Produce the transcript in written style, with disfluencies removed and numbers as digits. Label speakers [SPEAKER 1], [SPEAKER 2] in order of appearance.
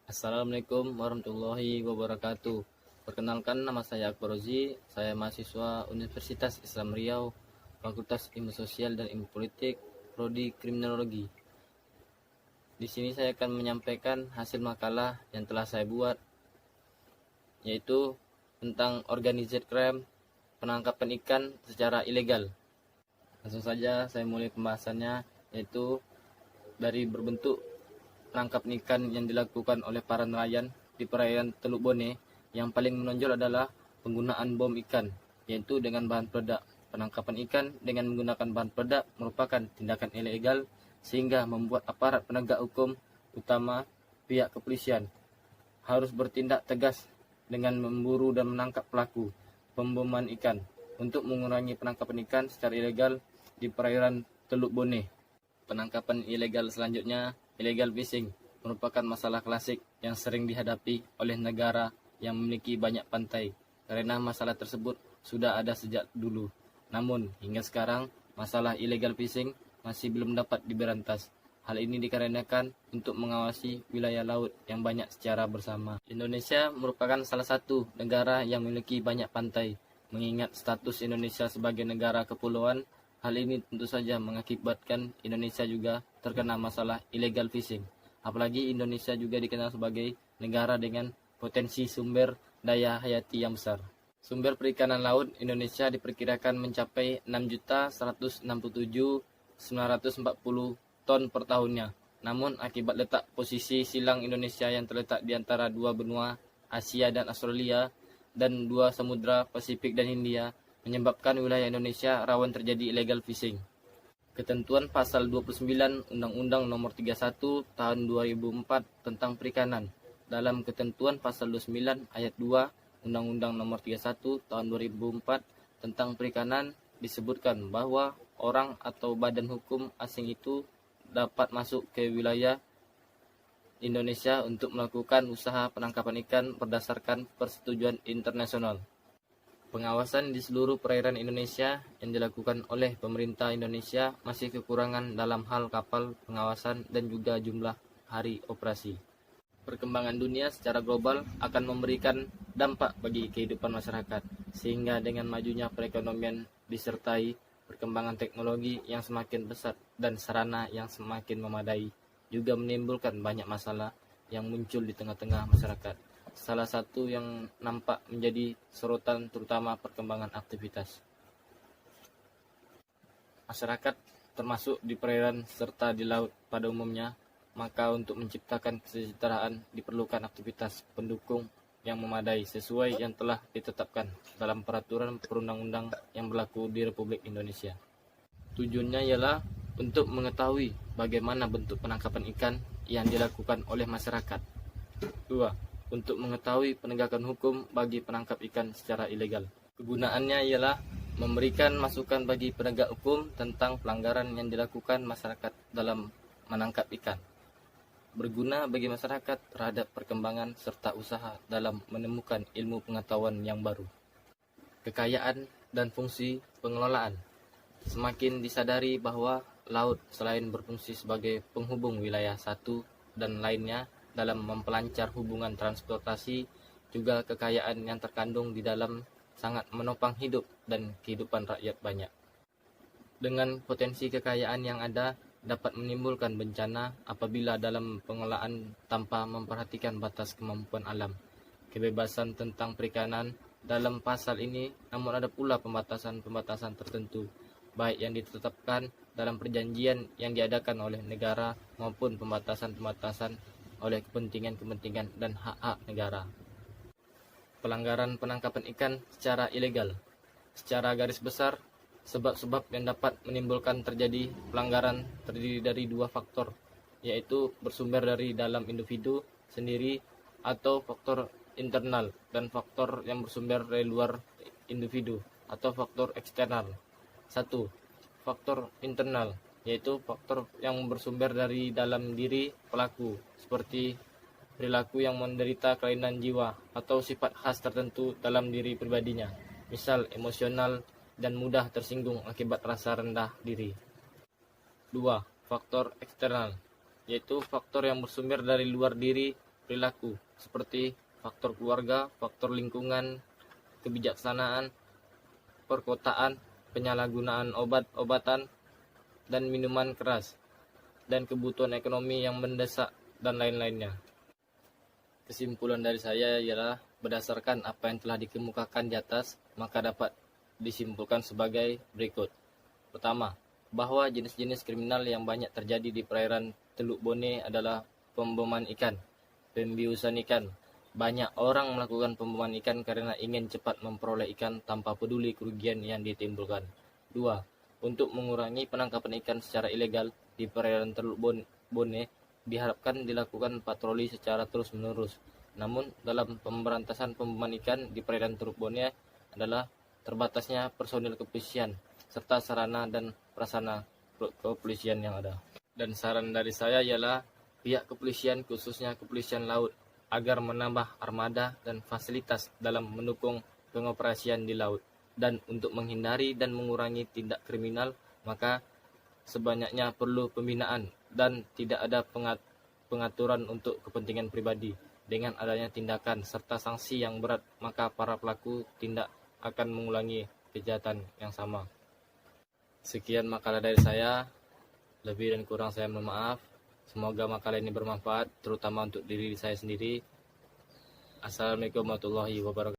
[SPEAKER 1] Assalamualaikum warahmatullahi wabarakatuh. Perkenalkan, nama saya Akbar Rozi. Saya mahasiswa Universitas Islam Riau, Fakultas Ilmu Sosial dan Ilmu Politik, Prodi Kriminologi. Di sini saya akan menyampaikan hasil makalah yang telah saya buat, yaitu tentang organized crime, penangkapan ikan secara ilegal. Langsung saja saya mulai pembahasannya, yaitu dari berbentuk penangkapan ikan yang dilakukan oleh para nelayan di perairan Teluk Bone. Yang paling menonjol adalah penggunaan bom ikan, yaitu dengan bahan peledak. Penangkapan ikan dengan menggunakan bahan peledak merupakan tindakan ilegal, sehingga membuat aparat penegak hukum, utama pihak kepolisian, harus bertindak tegas dengan memburu dan menangkap pelaku pemboman ikan untuk mengurangi penangkapan ikan secara ilegal di perairan Teluk Bone. Penangkapan ilegal selanjutnya, illegal fishing, merupakan masalah klasik yang sering dihadapi oleh negara yang memiliki banyak pantai, karena masalah tersebut sudah ada sejak dulu. Namun, hingga sekarang, masalah illegal fishing masih belum dapat diberantas. Hal ini dikarenakan untuk mengawasi wilayah laut yang banyak secara bersama. Indonesia merupakan salah satu negara yang memiliki banyak pantai. Mengingat status Indonesia sebagai negara kepulauan, hal ini tentu saja mengakibatkan Indonesia juga terkena masalah illegal fishing. Apalagi Indonesia juga dikenal sebagai negara dengan potensi sumber daya hayati yang besar. Sumber perikanan laut Indonesia diperkirakan mencapai 6.067.940 ton per tahunnya. Namun akibat letak posisi silang Indonesia yang terletak di antara dua benua Asia dan Australia dan dua samudra Pasifik dan Hindia, menyebabkan wilayah Indonesia rawan terjadi illegal fishing. Ketentuan pasal 29 Undang-Undang Nomor 31 Tahun 2004 tentang Perikanan. Dalam ketentuan pasal 29 ayat 2 Undang-Undang Nomor 31 Tahun 2004 tentang Perikanan disebutkan bahwa orang atau badan hukum asing itu dapat masuk ke wilayah Indonesia untuk melakukan usaha penangkapan ikan berdasarkan persetujuan internasional. Pengawasan di seluruh perairan Indonesia yang dilakukan oleh pemerintah Indonesia masih kekurangan dalam hal kapal pengawasan dan juga jumlah hari operasi. Perkembangan dunia secara global akan memberikan dampak bagi kehidupan masyarakat, sehingga dengan majunya perekonomian disertai perkembangan teknologi yang semakin pesat dan sarana yang semakin memadai, juga menimbulkan banyak masalah yang muncul di tengah-tengah masyarakat. Salah satu yang nampak menjadi sorotan terutama perkembangan aktivitas masyarakat termasuk di perairan serta di laut pada umumnya. Maka untuk menciptakan kesejahteraan diperlukan aktivitas pendukung yang memadai sesuai yang telah ditetapkan dalam peraturan perundang-undang yang berlaku di Republik Indonesia. Tujuannya ialah untuk mengetahui bagaimana bentuk penangkapan ikan yang dilakukan oleh masyarakat. 2. Untuk mengetahui penegakan hukum bagi penangkap ikan secara ilegal. Kegunaannya ialah memberikan masukan bagi penegak hukum tentang pelanggaran yang dilakukan masyarakat dalam menangkap ikan. Berguna bagi masyarakat terhadap perkembangan serta usaha dalam menemukan ilmu pengetahuan yang baru. Kekayaan dan fungsi pengelolaan. Semakin disadari bahwa laut selain berfungsi sebagai penghubung wilayah satu dan lainnya dalam mempelancar hubungan transportasi, juga kekayaan yang terkandung di dalam sangat menopang hidup dan kehidupan rakyat banyak. Dengan potensi kekayaan yang ada, dapat menimbulkan bencana apabila dalam pengelolaan tanpa memperhatikan batas kemampuan alam. Kebebasan tentang perikanan dalam pasal ini, namun ada pula pembatasan-pembatasan tertentu, baik yang ditetapkan dalam perjanjian yang diadakan oleh negara maupun pembatasan-pembatasan oleh kepentingan-kepentingan dan hak-hak negara. Pelanggaran penangkapan ikan secara ilegal. Secara garis besar, sebab-sebab yang dapat menimbulkan terjadi pelanggaran terdiri dari dua faktor, yaitu bersumber dari dalam individu sendiri atau faktor internal, dan faktor yang bersumber dari luar individu atau faktor eksternal. 1. Faktor internal, yaitu faktor yang bersumber dari dalam diri pelaku, seperti perilaku yang menderita kelainan jiwa atau sifat khas tertentu dalam diri pribadinya, misal emosional dan mudah tersinggung akibat rasa rendah diri. 2. Faktor eksternal, yaitu faktor yang bersumber dari luar diri perilaku seperti faktor keluarga, faktor lingkungan, kebijaksanaan, perkotaan, penyalahgunaan obat-obatan dan minuman keras, dan kebutuhan ekonomi yang mendesak, dan lain-lainnya. Kesimpulan dari saya ialah berdasarkan apa yang telah dikemukakan di atas, maka dapat disimpulkan sebagai berikut. Pertama, bahwa jenis-jenis kriminal yang banyak terjadi di perairan Teluk Bone adalah pemboman ikan, pembiusan ikan. Banyak orang melakukan pemboman ikan karena ingin cepat memperoleh ikan tanpa peduli kerugian yang ditimbulkan. 2. Untuk mengurangi penangkapan ikan secara ilegal di perairan Teluk Bone, diharapkan dilakukan patroli secara terus-menerus. Namun, dalam pemberantasan pemboman ikan di perairan Teluk Bone adalah terbatasnya personil kepolisian serta sarana dan prasarana kepolisian yang ada. Dan saran dari saya ialah pihak kepolisian, khususnya kepolisian laut, agar menambah armada dan fasilitas dalam mendukung pengoperasian di laut. Dan untuk menghindari dan mengurangi tindak kriminal, maka sebanyaknya perlu pembinaan dan tidak ada pengaturan untuk kepentingan pribadi. Dengan adanya tindakan serta sanksi yang berat, maka para pelaku tindak akan mengulangi kejahatan yang sama. Sekian makalah dari saya, lebih dan kurang saya mohon maaf. Semoga makalah ini bermanfaat, terutama untuk diri saya sendiri. Assalamualaikum warahmatullahi wabarakatuh.